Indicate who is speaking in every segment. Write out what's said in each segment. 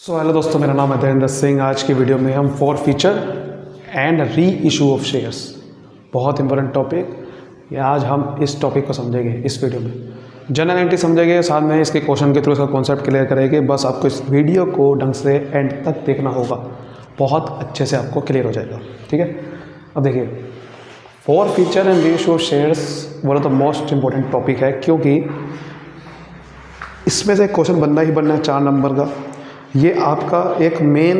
Speaker 1: Hello दोस्तों, मेरा नाम है धीरेन्द्र सिंह। आज की वीडियो में हम for feature and re issue of shares, बहुत इंपॉर्टेंट टॉपिक, ये आज हम इस टॉपिक को समझेंगे। इस वीडियो में जनरल एंट्री समझेंगे, साथ में इसके क्वेश्चन के थ्रू इसका कॉन्सेप्ट क्लियर करेंगे। बस आपको इस वीडियो को ढंग से एंड तक देखना होगा, बहुत अच्छे से आपको क्लियर हो जाएगा। ठीक है, अब देखिए, for feature and re issue of shares one of the most important topic है, क्योंकि इसमें से क्वेश्चन बनना ही बनना है 4 नंबर का। ये आपका एक मेन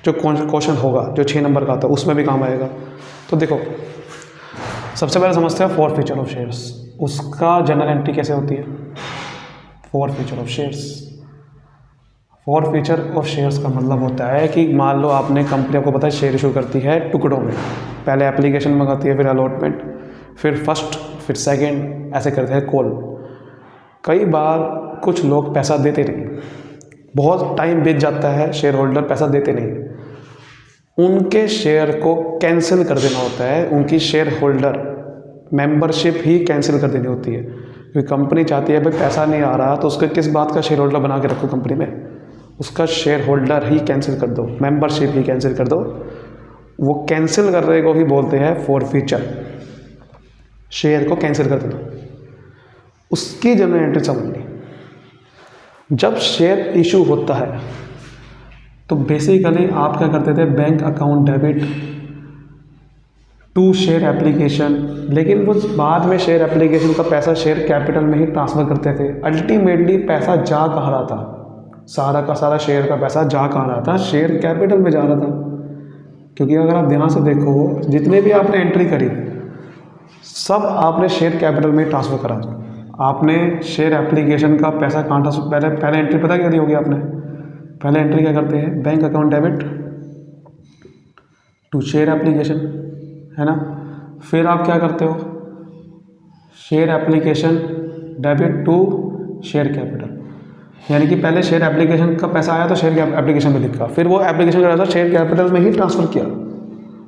Speaker 1: जो क्वेश्चन होगा जो 6 नंबर का आता है, उसमें भी काम आएगा। तो देखो, सबसे पहले समझते हैं फॉर फीचर ऑफ शेयर्स, उसका जनरल एंट्री कैसे होती है। For feature of shares, for feature of shares का मतलब होता है कि मान लो आपने कंपनी, आपको पता है शेयर इशू करती है टुकड़ों में, पहले एप्लीकेशन मंगाती है, फिर अलॉटमेंट, फिर फर्स्ट, फिर सेकेंड, ऐसे करते हैं कॉल। कई बार कुछ लोग पैसा देते नहीं, बहुत टाइम बीत जाता है, शेयर होल्डर पैसा देते नहीं, उनके शेयर को कैंसिल कर देना होता है। उनकी शेयर होल्डर मेंबरशिप ही कैंसिल कर देनी होती है, क्योंकि कंपनी चाहती है भाई पैसा नहीं आ रहा तो उसके किस बात का शेयर होल्डर बना के रखो कंपनी में, उसका शेयर होल्डर ही कैंसिल कर दो, मेंबरशिप ही कैंसिल कर दो। वो कैंसिल करने को ही बोलते हैं फॉर फीचर, शेयर को कैंसिल कर देना। उसकी जनरल एंट्री समझनी, जब शेयर इशू होता है तो बेसिकली आप क्या करते थे, bank account debit to share application, लेकिन वो बाद में शेयर एप्लीकेशन का पैसा शेयर कैपिटल में ही ट्रांसफ़र करते थे। अल्टीमेटली पैसा जा कहाँ रहा था, सारा का सारा शेयर का पैसा जा कहाँ रहा था, शेयर कैपिटल में जा रहा था। क्योंकि अगर आप ध्यान से देखो, जितने भी आपने एंट्री करी सब आपने शेयर कैपिटल में ट्रांसफ़र करा। आपने शेयर एप्लीकेशन का पैसा कहाँ ट्रांसफर, पहले एंट्री पता क्या दी होगी आपने, पहले एंट्री क्या करते हैं, bank account debit to share application, है ना। फिर आप क्या करते हो, share application debit to share capital, यानी कि पहले शेयर एप्लीकेशन का पैसा आया तो शेयर एप्लीकेशन में लिखा, फिर वो एप्लीकेशन का पैसा शेयर कैपिटल में ही ट्रांसफ़र किया।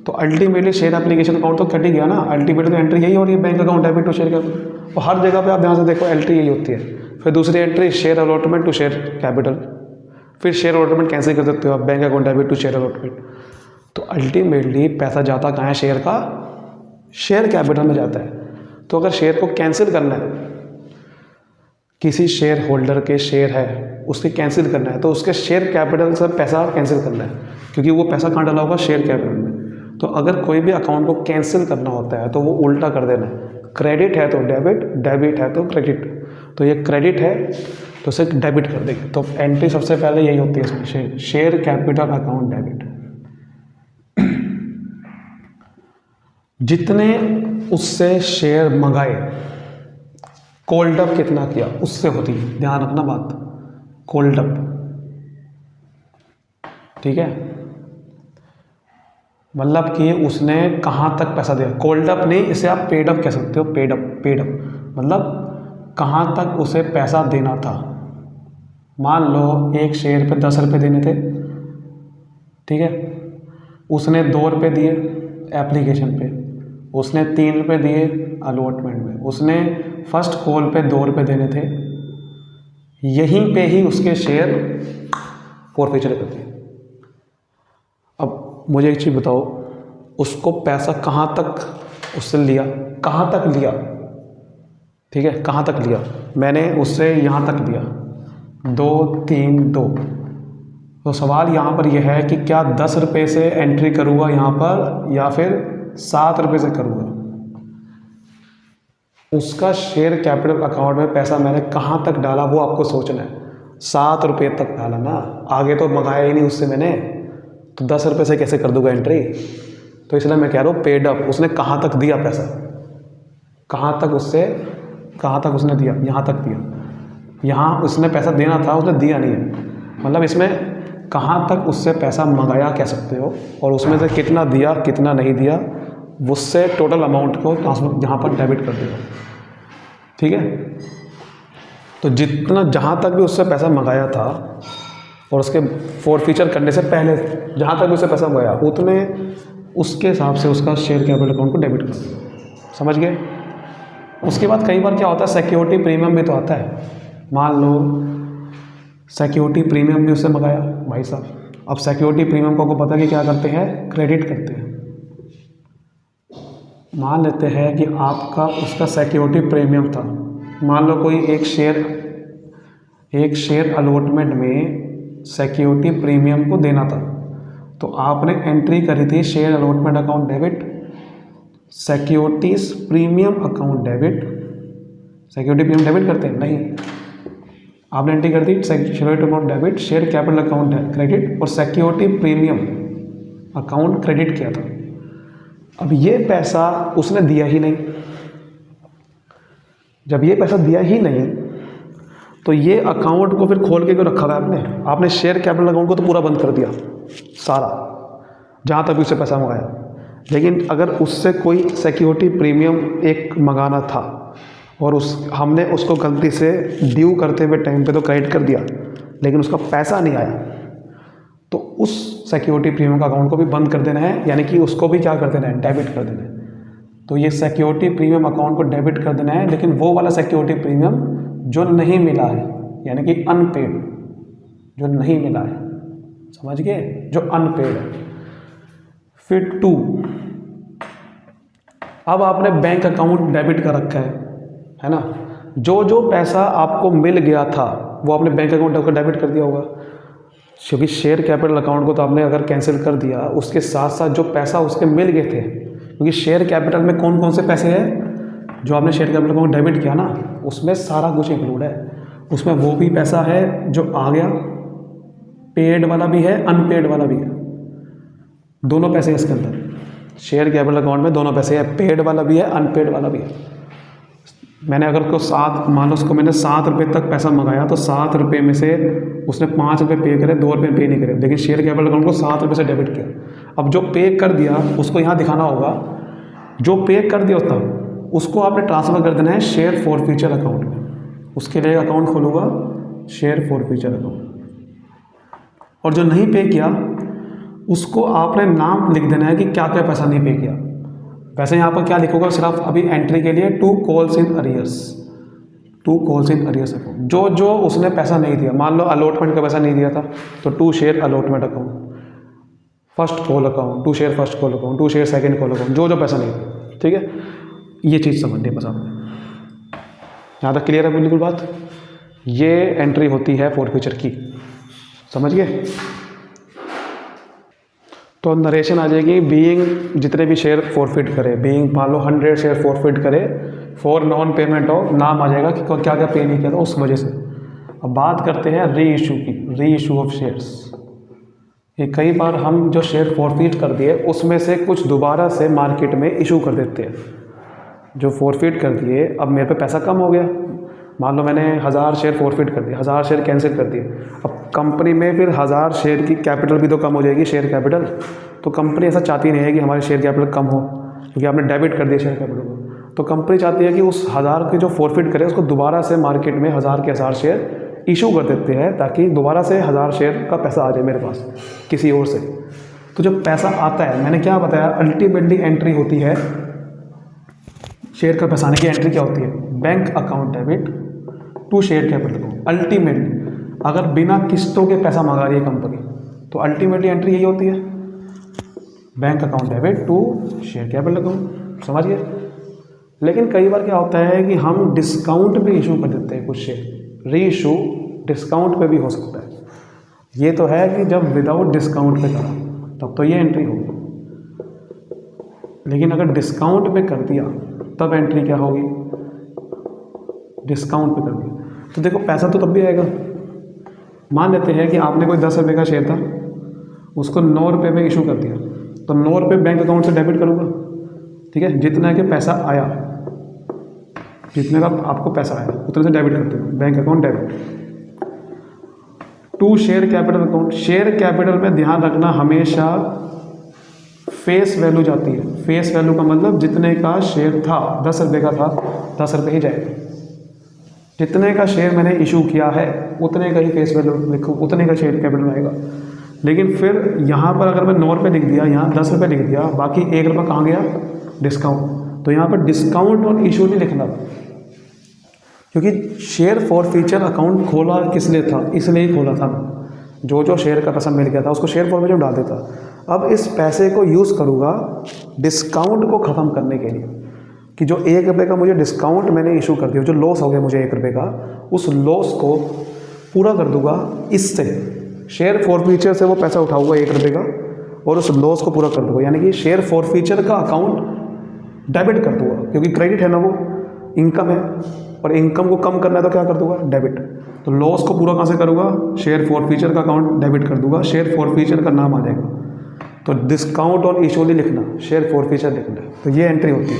Speaker 1: तो अल्टीमेटली शेयर एप्लीकेशन अकाउंट तो कट ही गया ना, अल्टीमेटली तो एंट्री यही हो रही है, bank account debit to share capital. तो हर जगह पे आप ध्यान से देखो एंट्री यही होती है। फिर दूसरी entry share allotment to share capital, फिर शेयर अलॉटमेंट कैंसिल कर सकते हो आप, bank account debit to share allotment. तो अल्टीमेटली पैसा जाता कहाँ है, शेयर का शेयर कैपिटल में जाता है। तो अगर शेयर को कैंसिल करना है, किसी शेयर होल्डर के शेयर है उसके कैंसिल करना है, तो उसके शेयर कैपिटल से पैसा कैंसिल करना है, क्योंकि वो पैसा कहाँ डाला होगा, शेयर कैपिटल में। तो अगर कोई भी अकाउंट को कैंसिल करना होता है तो वो उल्टा कर देना है, क्रेडिट है तो डेबिट, डेबिट है तो क्रेडिट। तो ये क्रेडिट है तो उसे डेबिट कर देंगे। तो एंट्री सबसे पहले यही होती है इसमें, शेयर कैपिटल अकाउंट डेबिट। जितने उससे शेयर मंगाए, कोल्ड अप कितना किया उससे होती है, ध्यान रखना बात, कोल्ड अप, ठीक है, मतलब कि उसने कहाँ तक पैसा दिया। कोल्ड अप नहीं, इसे आप पेड अप कह सकते हो, पेड अप, पेड अप मतलब कहाँ तक उसे पैसा देना था। मान लो एक शेयर पे 10 रुपये देने थे, ठीक है, उसने 2 रुपये दिए एप्लीकेशन पे, उसने 3 रुपये दिए अलॉटमेंट में, उसने फर्स्ट कॉल पे 2 रुपये देने थे, यहीं पे ही उसके शेयर फॉर फीचर करते हैं। अब मुझे एक चीज़ बताओ, उसको पैसा कहाँ तक उससे लिया, कहाँ तक लिया, ठीक है, कहाँ तक लिया, मैंने उससे यहाँ तक लिया 2 3 2। तो सवाल यहाँ पर यह है कि क्या 10 रुपये से एंट्री करूँगा यहाँ पर या फिर 7 रुपये से करूँगा। उसका शेयर कैपिटल अकाउंट में पैसा मैंने कहाँ तक डाला वो आपको सोचना है। 7 रुपये तक डाला ना, आगे तो मंगाया ही नहीं उससे मैंने, तो 10 रुपये से कैसे कर दूंगा एंट्री। तो इसलिए मैं कह रहा हूँ पेड अप, उसने कहाँ तक दिया पैसा, कहाँ तक उसने दिया, यहाँ तक दिया, यहाँ उसने पैसा देना था उसने दिया नहीं है, मतलब इसमें कहाँ तक उससे पैसा मंगाया कह सकते हो, और उसमें से कितना दिया कितना नहीं दिया, उससे टोटल अमाउंट को ट्रांसफर यहाँ पर डेबिट कर देगा, ठीक है। तो जितना जहाँ तक भी उससे पैसा मंगाया था और उसके फॉर फीचर करने से पहले जहाँ तक भी उससे पैसा गया, उतने उसके हिसाब से उसका शेयर कैपिटल अकाउंट को डेबिट कर दो, समझ गए। उसके बाद कई बार क्या होता है, सिक्योरिटी प्रीमियम भी तो आता है। मान लो सिक्योरिटी प्रीमियम भी उससे मंगाया भाई साहब। अब सिक्योरिटी प्रीमियम को आपको पता है कि क्या करते हैं, क्रेडिट करते हैं। मान लेते हैं कि आपका उसका सिक्योरिटी प्रीमियम था, मान लो कोई एक शेयर अलॉटमेंट में सिक्योरिटी प्रीमियम को देना था, तो आपने एंट्री करी थी share allotment account debit, securities premium account debit. Security premium debit करते हैं नहीं, आपने एंट्री कर दी security account debit, share capital account credit और सिक्योरिटी प्रीमियम अकाउंट क्रेडिट किया था। अब ये पैसा उसने दिया ही नहीं। जब ये पैसा दिया ही नहीं तो ये अकाउंट को फिर खोल के क्यों रखा था आपने शेयर कैपिटल अकाउंट को तो पूरा बंद कर दिया सारा, जहाँ तक भी उससे पैसा मंगाया। लेकिन अगर उससे कोई सिक्योरिटी प्रीमियम एक मंगाना था और हमने उसको गलती से ड्यू करते हुए टाइम पे तो क्रेडिट कर दिया, लेकिन उसका पैसा नहीं आया, तो उस सिक्योरिटी प्रीमियम का अकाउंट को भी बंद कर देना है, यानी कि उसको भी क्या कर देना है, डेबिट कर देना है। तो ये सिक्योरिटी प्रीमियम अकाउंट को डेबिट कर देना है, लेकिन वो वाला सिक्योरिटी प्रीमियम जो नहीं मिला है, यानी कि अनपेड, जो नहीं मिला है, समझ गए, जो अनपेड है। फिर 2, अब आपने बैंक अकाउंट डेबिट कर रखा है ना, जो पैसा आपको मिल गया था वो आपने बैंक अकाउंट का डेबिट कर दिया होगा, क्योंकि शेयर कैपिटल अकाउंट को तो आपने अगर कैंसिल कर दिया, उसके साथ साथ जो पैसा उसके मिल गए थे, क्योंकि शेयर कैपिटल में कौन कौन से पैसे हैं जो आपने शेयर कैपिटल अकाउंट डेबिट किया ना, उसमें सारा कुछ इंक्लूड है। उसमें वो भी पैसा है जो आ गया, पेड वाला भी है, अनपेड वाला भी है, दोनों पैसे हैं इसके अंदर। शेयर कैपिटल अकाउंट में दोनों पैसे हैं, पेड वाला भी है, अनपेड वाला भी है। मैंने अगर उसको मान लो उसको मैंने 7 रुपये तक पैसा मंगाया, तो 7 रुपये में से उसने 5 रुपये पे करे, 2 रुपये पे नहीं करे, लेकिन शेयर कैपिटल अकाउंट को 7 रुपये से डेबिट किया। अब जो पे कर दिया उसको यहाँ दिखाना होगा, जो पे कर दिया होता उसको आपने ट्रांसफ़र कर देना है शेयर फॉर फ्यूचर अकाउंट में। उसके लिए अकाउंट खोलूँगा, शेयर फॉर फ्यूचर अकाउंट, और जो नहीं पे किया उसको आपने नाम लिख देना है कि क्या क्या पैसा नहीं पे किया। वैसे यहाँ पर क्या लिखूंगा, सिर्फ अभी एंट्री के लिए 2 calls in arrears, 2 calls in arrears account, जो उसने पैसा नहीं दिया, मान लो अलॉटमेंट का पैसा नहीं दिया था तो 2 share allotment account, first call account, 2 share first call account, 2 share second call account, जो पैसा नहीं दिया। ठीक है, ये चीज़ समझनी है बस आपने। यहाँ तक क्लियर है बिल्कुल बात। ये एंट्री होती है फॉर फ्यूचर की, समझ गए। तो नरेशन आ जाएगी, बीइंग जितने भी शेयर फॉरफिट करे, बीइंग मान लो 100 शेयर फॉरफिट करे फॉर नॉन पेमेंट ऑफ, नाम आ जाएगा कि क्या क्या पे नहीं किया था उस वजह से। अब बात करते हैं री इशू की, री इशू ऑफ शेयर्स। ये कई बार हम जो शेयर फॉरफिट कर दिए उसमें से कुछ दोबारा से मार्केट में इशू कर देते हैं। जो फॉरफिट कर दिए, अब मेरे पे पैसा कम हो गया, मान लो मैंने 1000 शेयर फॉरफिट कर दिए, 1000 शेयर कैंसिल कर दिए। अब कंपनी में फिर 1000 शेयर की कैपिटल भी तो कम हो जाएगी, शेयर कैपिटल। तो कंपनी ऐसा चाहती नहीं है कि हमारी शेयर कैपिटल कम हो, क्योंकि आपने डेबिट कर दिया शेयर कैपिटल को। तो कंपनी चाहती है कि उस 1000 के जो फॉरफिट करे उसको दोबारा से मार्केट में 1000 के 1000 शेयर इशू कर देते हैं, ताकि दोबारा से 1000 शेयर का पैसा आ जाए मेरे पास किसी और से। तो जब पैसा आता है, मैंने क्या बताया, अल्टीमेटली एंट्री होती है शेयर का पैसा आने की एंट्री क्या होती है, bank account debit to share capital account. Ultimately अगर बिना किस्तों के पैसा मंगा रही है कंपनी तो अल्टीमेटली एंट्री यही होती है, bank account debit to share capital account, समझिए। लेकिन कई बार क्या होता है कि हम डिस्काउंट पे इशू कर देते हैं कुछ शेयर, री इशू डिस्काउंट पे भी हो सकता है। ये तो है कि जब विदाउट डिस्काउंट पे करा तब तो ये एंट्री होगी, लेकिन अगर डिस्काउंट पे कर दिया तब एंट्री क्या होगी, डिस्काउंट पे कर दिया। तो देखो पैसा तो तब भी आएगा। मान लेते हैं कि आपने कोई 10 रुपये का शेयर था, उसको 9 रुपये में इशू कर दिया, तो 9 रुपये बैंक अकाउंट से डेबिट करूँगा, ठीक है। जितना कि पैसा आया, जितने का आपको पैसा आया उतने से डेबिट करते हो, bank account debit. To share capital account, share capital में ध्यान रखना हमेशा फेस वैल्यू जाती है। फेस वैल्यू का मतलब जितने का शेयर था, 10 रुपये का था, 10 रुपये ही जाएगा। जितने का शेयर मैंने इशू किया है उतने का ही फेस वैल्यू लिखो, उतने का शेयर कैपिटल आएगा। लेकिन फिर यहाँ पर अगर मैं 9 रुपये लिख दिया, यहाँ 10 रुपये लिख दिया, बाकी 1 रुपये कहाँ गया, डिस्काउंट। तो यहाँ पर डिस्काउंट और इशू नहीं लिखना, क्योंकि शेयर फॉरफीचर अकाउंट खोला किस लिए था, इसलिए ही खोला था। जो जो शेयर का पैसा मिल गया था उसको शेयर फॉरफीचर में डाल देता। अब इस पैसे को यूज़ करूँगा डिस्काउंट को ख़त्म करने के लिए, कि जो 1 रुपये का मुझे डिस्काउंट मैंने इशू कर दिया, जो लॉस हो गया मुझे 1 रुपये का, उस लॉस को पूरा कर दूंगा इससे। शेयर फॉरफीचर से वो पैसा उठाऊंगा 1 रुपये का और उस लॉस को पूरा कर दूंगा, यानी कि शेयर फॉरफीचर का अकाउंट डेबिट कर दूंगा, क्योंकि क्रेडिट है ना, वो इनकम है और इनकम को कम करना है तो क्या कर दूंगा, डेबिट। तो लॉस को पूरा कहाँ से करूँगा, शेयर फॉरफीचर का अकाउंट डेबिट कर दूंगा। शेयर फॉरफीचर का नाम आ जाएगा, तो डिस्काउंट ऑन इशू नहीं लिखना, शेयर फॉरफीचर लिखना है। तो ये एंट्री होती है,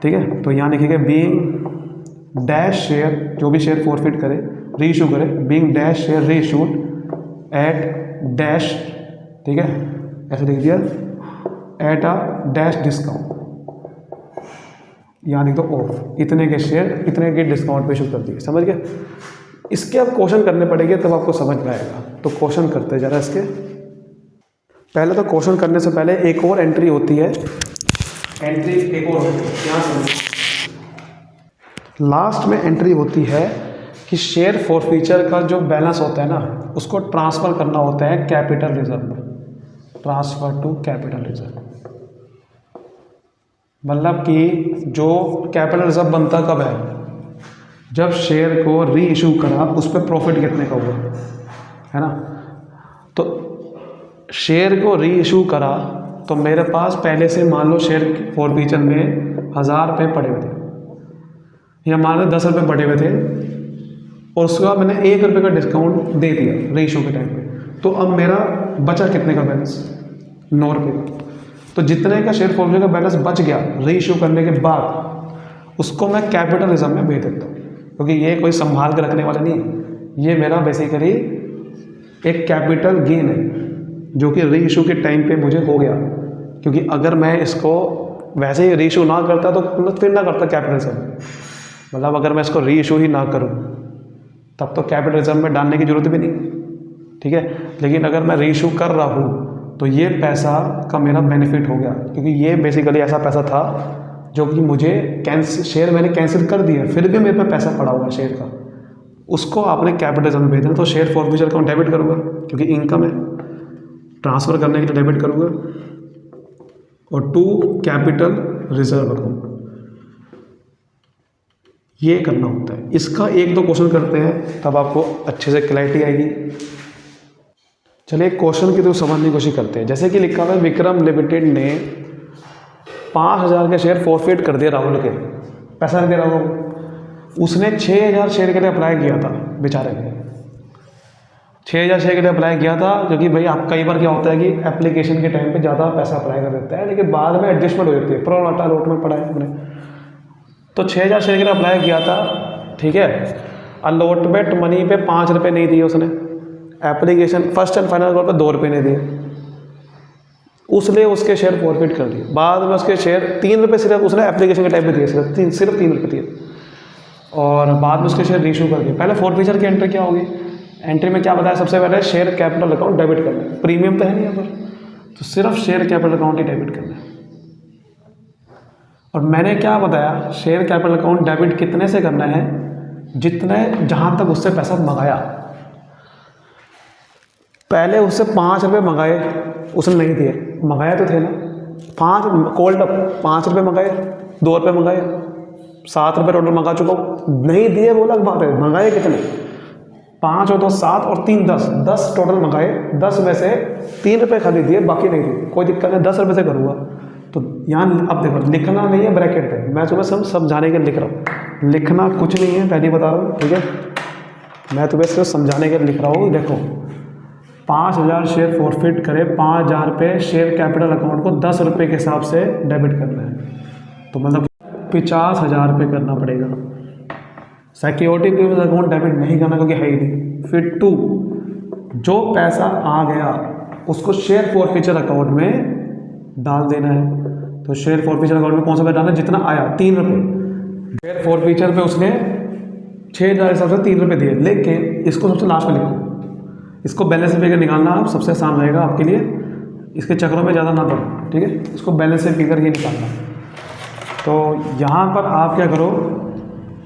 Speaker 1: ठीक है। तो यहाँ लिखिएगा बीइंग डैश शेयर, जो भी शेयर फॉरफिट करे, री इशू करे, बीइंग डैश शेयर री इशूड एट डैश, ठीक है, ऐसे लिख दिया, एट अ डैश डिस्काउंट, यहाँ लिख दो ऑफ, इतने के शेयर इतने के डिस्काउंट पे इशू कर दिए। समझ गए। इसके अब क्वेश्चन करने पड़ेंगे तब आपको समझ में आएगा। तो क्वेश्चन करते हैं ज़रा इसके। पहले तो क्वेश्चन करने से पहले एक और एंट्री होती है, एंट्री एक और यहाँ से लास्ट में एंट्री होती है कि शेयर फॉरफीचर का जो बैलेंस होता है ना, उसको ट्रांसफ़र करना होता है कैपिटल रिजर्व में, ट्रांसफ़र टू कैपिटल रिजर्व। मतलब कि जो कैपिटल रिजर्व बनता कब है, जब शेयर को री इशू करा, उस पर प्रॉफिट कितने का हुआ, है ना। तो शेयर को री इशू करा तो मेरे पास पहले से मान लो शेयर फॉरफीचर में 1000 रुपये पड़े हुए थे, या मान लो 10 रुपये पड़े हुए थे, और उसके बाद मैंने 1 रुपये का डिस्काउंट दे दिया री इशू के टाइम पे, तो अब मेरा बचा कितने का बैलेंस, 9 रुपये का। तो जितने का शेयर फॉरफीचर का बैलेंस बच गया री इशू करने के बाद, उसको मैं कैपिटल रिजर्व में भेज देता हूँ, क्योंकि ये कोई संभाल के रखने वाला नहीं है, ये मेरा बेसिकली एक कैपिटल गेन है जो कि री इशू के टाइम पे मुझे हो गया। क्योंकि अगर मैं इसको वैसे ही री इशू ना करता तो फिर ना करता कैपिटल रिजर्व, मतलब अगर मैं इसको री इशू ही ना करूँ तब तो कैपिटल रिजर्व में डालने की जरूरत भी नहीं, ठीक है। लेकिन अगर मैं री इशू कर रहा हूँ तो ये पैसा का मेरा बेनिफिट हो गया, क्योंकि ये बेसिकली ऐसा पैसा था जो कि मुझे शेयर मैंने कैंसिल कर दिया, फिर भी मेरे पे पैसा पड़ा हुआ शेयर का, उसको आपने कैपिटल रिजर्व में भेजना। तो शेयर फॉरफीचर अकाउंट डेबिट करूँगा क्योंकि इनकम है, ट्रांसफ़र करने के लिए डेबिट करूँगा, और टू कैपिटल रिजर्व अकाउंट, ये करना होता है। इसका 1-2 क्वेश्चन करते हैं तब आपको अच्छे से क्लैरिटी आएगी। चलिए क्वेश्चन की तो समझने की कोशिश करते हैं। जैसे कि लिखा हुआ है विक्रम लिमिटेड ने 5000 के शेयर फॉरफिट कर दिए राहुल के, पैसा नहीं दे रहा वो, उसने 6000 शेयर के लिए अप्लाई किया था, बेचारे ने 6000 शेयर के लिए अप्लाई किया था। क्योंकि भाई आप कई बार क्या होता है कि एप्लीकेशन के टाइम पे ज़्यादा पैसा अप्लाई कर देता है, लेकिन बाद में एडजस्टमेंट हो जाती है, प्रो लॉट में पड़ा है हमने। तो 6000 शेयर के लिए अप्लाई किया था, ठीक है। अलॉटमेंट मनी पे 5 रुपये नहीं दिए उसने, application first and final call पे 2 रुपये नहीं दिए, उसने उसके शेयर फॉरफिट कर दिए। बाद में उसके शेयर 3 रुपये सिर्फ उसने एप्लीकेशन के टाइम पे दिए, सिर्फ 3 रुपये दिए, और बाद में उसके शेयर रीइशू कर दिए। पहले फॉरफीचर की एंट्री क्या होगी, एंट्री में क्या बताया, सबसे पहले शेयर कैपिटल अकाउंट डेबिट करना है, प्रीमियम तो है नहीं यहाँ पर, तो सिर्फ शेयर कैपिटल अकाउंट ही डेबिट करना है। और मैंने क्या बताया, शेयर कैपिटल अकाउंट डेबिट कितने से करना है, जितने जहाँ तक उससे पैसा मंगाया। पहले उससे 5 रुपये मंगाए, उसने नहीं दिए, मंगाया तो थे ना, 5 कोल्ड अप 5 रुपये मंगाए, 2 रुपये मंगाए, 7 रुपये टोटल मंगा चुका हूँ, नहीं दिए वो अलग बात है। मंगाए कितने, 5 और 2 7 और 3 10 टोटल मंगाए, 10 में से 3 रुपये खाली दिए, बाकी नहीं दिए, कोई दिक्कत नहीं, 10 रुपये से करूँगा। तो यहाँ अब देखो लिखना नहीं है ब्रैकेट पे, मैं तुम्हें सब समझाने के लिए लिख रहा हूँ, लिखना कुछ नहीं है, पहले बता रहा हूँ, ठीक है। मैं तुम्हें सिर्फ समझाने के लिए लिख रहा हूँ। देखो 5000 शेयर फॉरफिट करे, 5000 रुपये शेयर कैपिटल अकाउंट को 10 रुपये के हिसाब से डेबिट करना है, तो मतलब 50,000 रुपये करना पड़ेगा। सिक्योरिटी प्रीमियम अकाउंट डेबिट नहीं करना क्योंकि है ही नहीं। फिर 2 जो पैसा आ गया उसको शेयर फॉरफीचर अकाउंट में डाल देना है। तो शेयर फॉरफीचर अकाउंट में कौन सा पैसा डालना है, जितना आया 3 रुपये। शेयर फॉरफीचर पे उसने 6000 हिसाब से 3 रुपये दिए, लेकिन इसको सबसे लास्ट में लिखो, इसको बैलेंस फिगर निकालना आप सबसे आसान रहेगा आपके लिए, इसके चक्रों में ज़्यादा ना पड़ो, ठीक है। इसको बैलेंस फिगर ये निकालना। तो यहाँ पर आप क्या करो,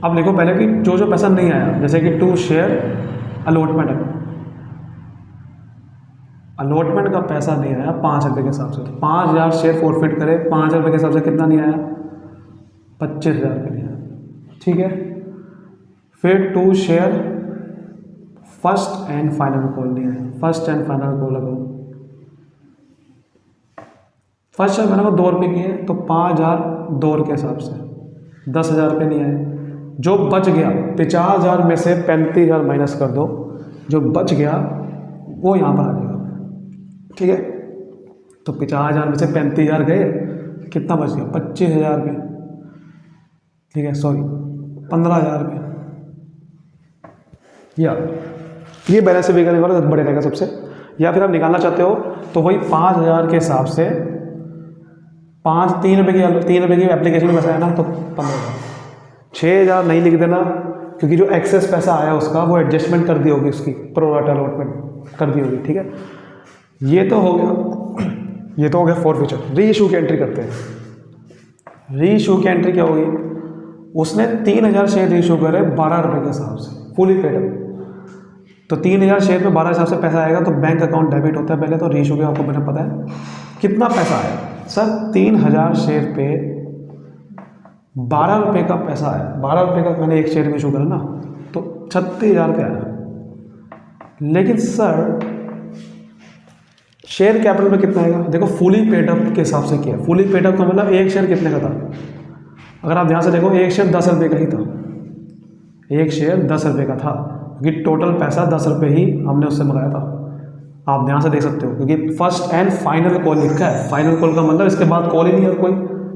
Speaker 1: अब लिखो पहले कि जो जो पैसा नहीं आया, जैसे कि टू शेयर अलॉटमेंट है, अलॉटमेंट का पैसा नहीं आया 5 रुपये के हिसाब से, तो 5000 शेयर फॉरफिट करे, 5000 रुपये के हिसाब से कितना नहीं आया, 25,000 रुपये नहीं आया, ठीक है। फिर to share first and final call नहीं आया, फर्स्ट एंड फाइनल कॉल लगाओ, फर्स्ट शेयर मैंने को 2 रुपये की है, तो 5000 2 के हिसाब से 10,000 रुपये नहीं आए। जो बच गया 50,000 में से 35,000 माइनस कर दो, जो बच गया वो यहाँ पर आ जाएगा, ठीक है। तो 50,000 में से 35,000 गए, कितना बच गया, 25,000 रुपये, ठीक है, सॉरी 15,000 रुपये। या ये बैलेंस से निकालने वाला बड़े रहेगा सबसे, या फिर आप निकालना चाहते हो तो वही 5,000 के हिसाब से 3 रुपये की एप्लीकेशन में पैसा है ना, तो 15,000। 6,000 नहीं लिख देना, क्योंकि जो एक्सेस पैसा आया उसका वो एडजस्टमेंट कर दी होगी, उसकी प्रो राटा अलॉटमेंट कर दी होगी, ठीक है। ये तो हो गया, ये तो हो गया फॉरफीचर। री इशू की एंट्री करते हैं। री इशू की एंट्री क्या होगी, उसने 3,000 शेयर री इशू करे 12 रुपये के हिसाब से, फुली पेड अप। तो 3,000 शेयर पे 12 हिसाब से पैसा आएगा, तो बैंक अकाउंट डेबिट होता है पहले, तो री इशू का आपको मैंने पता है कितना पैसा आया सर, 3,000 शेयर पे 12 रुपये का पैसा आया, 12 रुपये का मैंने एक शेयर में इशू करा ना, तो 36,000 रुपये आया। लेकिन सर शेयर कैपिटल में कितना आएगा, देखो फुली पेड अप के हिसाब से किया, फुली पेड अप का मतलब एक शेयर कितने का था, अगर आप ध्यान से देखो एक शेयर 10 रुपये का ही था, एक शेयर 10 रुपये का था, क्योंकि टोटल पैसा 10 रुपये ही हमने उससे मंगाया था। आप ध्यान से देख सकते हो, क्योंकि फर्स्ट एंड फाइनल कॉल लिखा है, फाइनल कॉल का मतलब इसके बाद कॉल ही नहीं है कोई,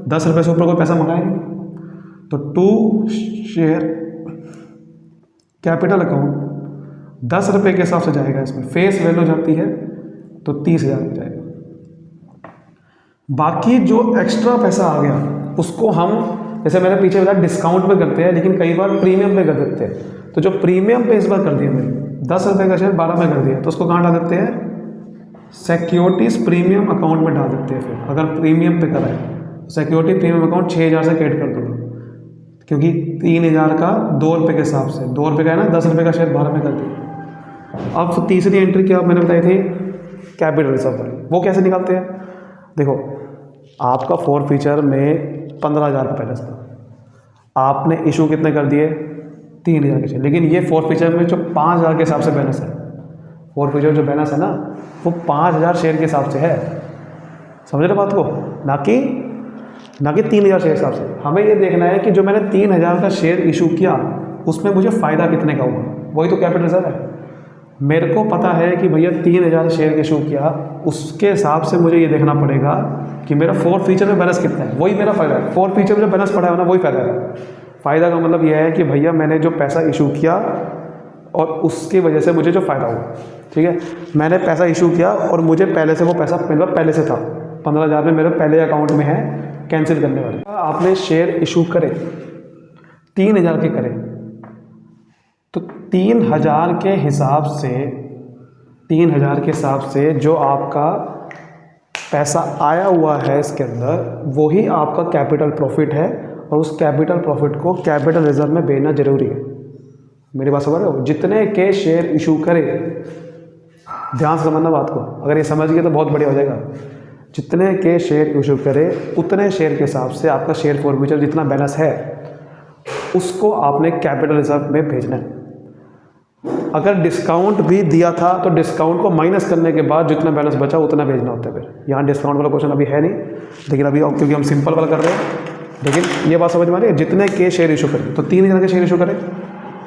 Speaker 1: 10 रुपये से ऊपर कोई पैसा मंगाया नहीं। तो टू शेयर कैपिटल अकाउंट 10 रुपये के हिसाब से जाएगा, इसमें फेस वैल्यू जाती है तो 30,000 में जाएगा। बाकी जो एक्स्ट्रा पैसा आ गया उसको हम, जैसे मैंने पीछे बताया डिस्काउंट पे करते हैं, लेकिन कई बार प्रीमियम पे कर देते हैं। तो जो प्रीमियम पे इस बार कर दिया मैंने, 10 रुपये का शेयर 12 में कर दिया, तो उसको कहाँ डाल देते हैं, सिक्योरिटीज़ प्रीमियम अकाउंट में डाल देते हैं। फिर अगर प्रीमियम पे कराए, सिक्योरिटी प्रीमियम अकाउंट 6,000 से कैड कर दूँगा, क्योंकि 3,000 का 2 रुपये के हिसाब से, 2 रुपये का है ना, 10 रुपये का शेयर 12 में कर दिया। अब तीसरी एंट्री क्या मैंने बताई थी, कैपिटल रिजर्व वाली, वो कैसे निकालते हैं, देखो आपका फॉरफीचर में 15,000 का बैलेंस था, आपने इशू कितने कर दिए, 3,000 के शेयर, लेकिन ये फॉरफीचर में जो 5,000 के हिसाब से बैलेंस है, फॉरफीचर जो बैलेंस है ना वो 5,000 शेयर के हिसाब से है, समझ रहे बात को, ना कि 3,000 शेयर के हिसाब से। हमें ये देखना है कि जो मैंने 3,000 का शेयर इशू किया उसमें मुझे फ़ायदा कितने का हुआ, वही तो कैपिटल रिजर्व है। मेरे को पता है कि भैया 3,000 शेयर इशू किया, उसके हिसाब से मुझे ये देखना पड़ेगा कि मेरा फॉरफीचर में बैलेंस कितना है, वही मेरा फ़ायदा है। फॉरफीचर में जो बैलेंस पड़ा है ना वही फ़ायदा है। फ़ायदा का मतलब यह है कि भैया मैंने जो पैसा इशू किया और उसकी वजह से मुझे जो फ़ायदा हुआ, ठीक है, मैंने पैसा इशू किया और मुझे पहले से वो पैसा पहले से था, 15,000 में मेरे पहले अकाउंट में है, कैंसिल करने वाले। आपने शेयर इशू करे 3,000 के करे, तो 3,000 के हिसाब से जो आपका पैसा आया हुआ है इसके अंदर, वही आपका कैपिटल प्रॉफिट है, और उस कैपिटल प्रॉफिट को कैपिटल रिजर्व में भेजना जरूरी है। मेरी बात समझ रहे हो, जितने के शेयर इशू करे, ध्यान से समझना बात को, अगर ये समझ गए तो बहुत बढ़िया हो जाएगा। जितने के शेयर इशू करे उतने शेयर के हिसाब से आपका शेयर फॉरफीचर जितना बैलेंस है उसको आपने कैपिटल रिजर्व में भेजना है। अगर डिस्काउंट भी दिया था तो डिस्काउंट को माइनस करने के बाद जितना बैलेंस बचा उतना भेजना होता है। फिर यहाँ डिस्काउंट वाला क्वेश्चन अभी है नहीं, लेकिन अभी क्योंकि हम सिंपल वाला कर रहे हैं, लेकिन ये बात समझ में आ रही है, जितने के शेयर इशू करें, तो 3,000 के शेयर इशू करें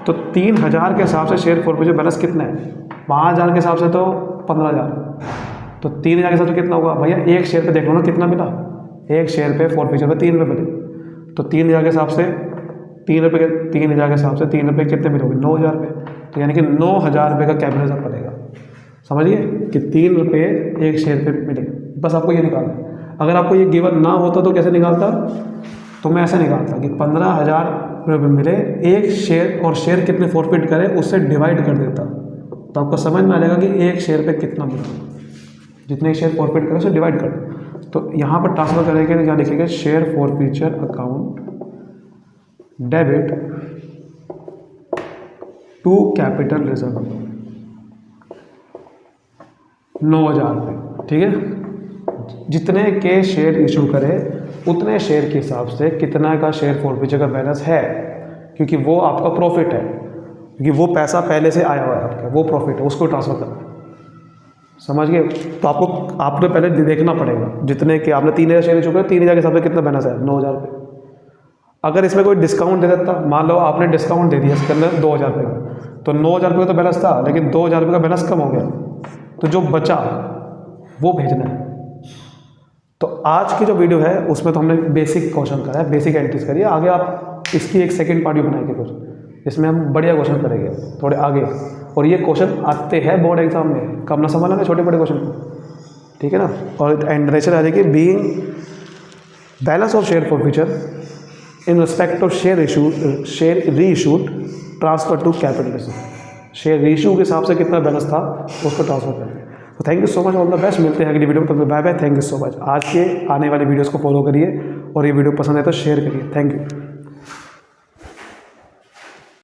Speaker 1: तो 3,000 के हिसाब से शेयर फॉरफीचर बैलेंस कितना है, 5,000 के हिसाब से तो 15,000, तो 3,000 के हिसाब से कितना होगा भैया, एक शेयर पे देख लो ना कितना मिला, एक शेयर पे फॉरफीचर पे 3 रुपये मिले, तो 3,000 के हिसाब से 3,000 के हिसाब से 3 रुपये कितने मिलोगे, 9,000 रुपये, तो यानी कि 9,000 रुपये का कैपिटल रिजर्व पड़ेगा। समझिए कि 3 रुपये एक शेयर पे मिले, बस आपको ये निकालना है। अगर आपको ये गिवन ना होता तो कैसे निकालता, तो मैं ऐसा निकालता कि 15,000 रुपये मिले एक शेयर, और शेयर कितने फॉरफिट करे उससे डिवाइड कर देता, तो आपको समझ में आ जाएगा कि एक शेयर पे कितना मिला, जितने शेयर फॉरफिट करे उसे डिवाइड कर। तो यहाँ पर ट्रांसफर करेंगे तो क्या लिखेंगे, share forfeiture account debit to capital reserve 9,000 रुपये, ठीक है। जितने के शेयर इशू करे उतने शेयर के हिसाब से कितना का शेयर फोरफीचर का बैलेंस है, क्योंकि वो आपका प्रॉफिट है, क्योंकि वो पैसा पहले से आया हुआ है आपका, वो प्रॉफिट है, उसको ट्रांसफ़र करना है। समझ गए? तो आपको पहले देखना पड़ेगा जितने के आपने 3,000 शेयर इशू करे, 3,000 के हिसाब से कितना बैलेंस है, 9,000 रुपये। अगर इसमें कोई डिस्काउंट दे देता, मान लो आपने डिस्काउंट दे दिया इसके अंदर 2,000 रुपये का, तो 9,000 रुपये का तो बैलेंस था, लेकिन 2,000 रुपये का बैलेंस कम हो गया, तो जो बचा वो भेजना है। तो आज की जो वीडियो है उसमें तो हमने बेसिक क्वेश्चन करा है, बेसिक एंट्रीज करिए। आगे आप इसकी एक सेकंड पार्ट भी बनाएंगे कुछ, इसमें हम बढ़िया क्वेश्चन करेंगे थोड़े आगे, और ये क्वेश्चन आते हैं बोर्ड एग्जाम में, कम ना समझना ना छोटे बड़े क्वेश्चन को, ठीक है ना। और एंड्रेशन आ जाएगी being balance of share forfeiture in respect of share reissued transfer to capital reserve. Share reissue के हिसाब से कितना बैलेंस था उसको ट्रांसफर करना है। तो thank you so much, all the best. मिलते हैं अगली वीडियो में, तब तक bye bye, thank you so much. आज के आने वाली वीडियोस को फॉलो करिए और ये वीडियो पसंद है तो शेयर करिए। Thank you.